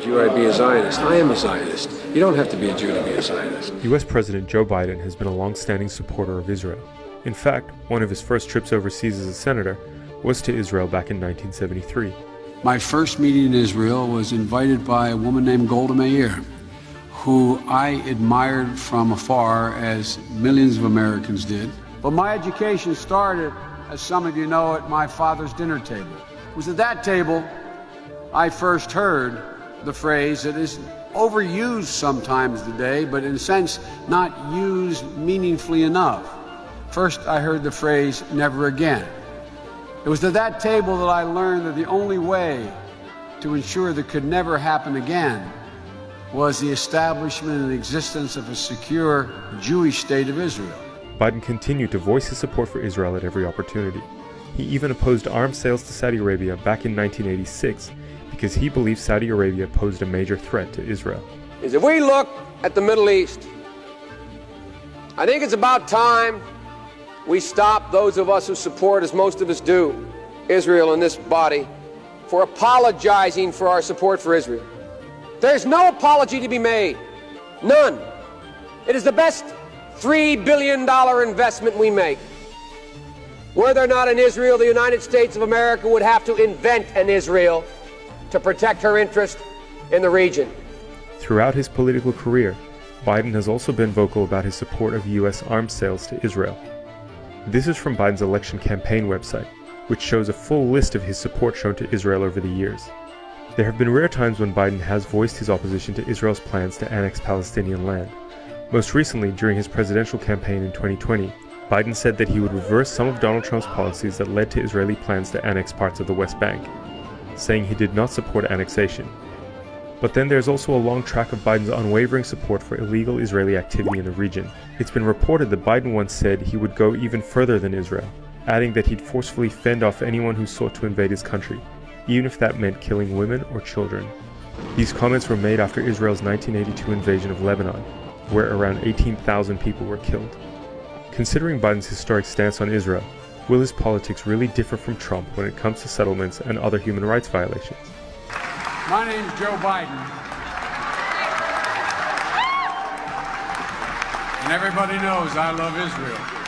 Jew, I'd be a Zionist. I am a Zionist. You don't have to be a Jew to be a Zionist. U.S. President Joe Biden has been a long-standing supporter of Israel. In fact, one of his first trips overseas as a senator was to Israel back in 1973. My first meeting in Israel was invited by a woman named Golda Meir, who I admired from afar, as millions of Americans did. But my education started, as some of you know, at my father's dinner table. It was at that table I first heard the phrase that is overused sometimes today, but in a sense not used meaningfully enough. First, I heard the phrase, never again. It was at that table that I learned that the only way to ensure that could never happen again was the establishment and existence of a secure Jewish state of Israel. Biden continued to voice his support for Israel at every opportunity. He even opposed arms sales to Saudi Arabia back in 1986 because he believed Saudi Arabia posed a major threat to Israel. If we look at the Middle East, I think it's about time we stop, those of us who support, as most of us do, Israel in this body, for apologizing for our support for Israel. There's no apology to be made. None. It is the best $3 billion investment we make. Were there not an Israel, the United States of America would have to invent an Israel to protect her interest in the region. Throughout his political career, Biden has also been vocal about his support of U.S. arms sales to Israel. This is from Biden's election campaign website, which shows a full list of his support shown to Israel over the years. There have been rare times when Biden has voiced his opposition to Israel's plans to annex Palestinian land. Most recently, during his presidential campaign in 2020, Biden said that he would reverse some of Donald Trump's policies that led to Israeli plans to annex parts of the West Bank, saying he did not support annexation. But then there's also a long track of Biden's unwavering support for illegal Israeli activity in the region. It's been reported that Biden once said he would go even further than Israel, adding that he'd forcefully fend off anyone who sought to invade his country, even if that meant killing women or children. These comments were made after Israel's 1982 invasion of Lebanon, where around 18,000 people were killed. Considering Biden's historic stance on Israel, will his politics really differ from Trump when it comes to settlements and other human rights violations? My name's Joe Biden, and everybody knows I love Israel.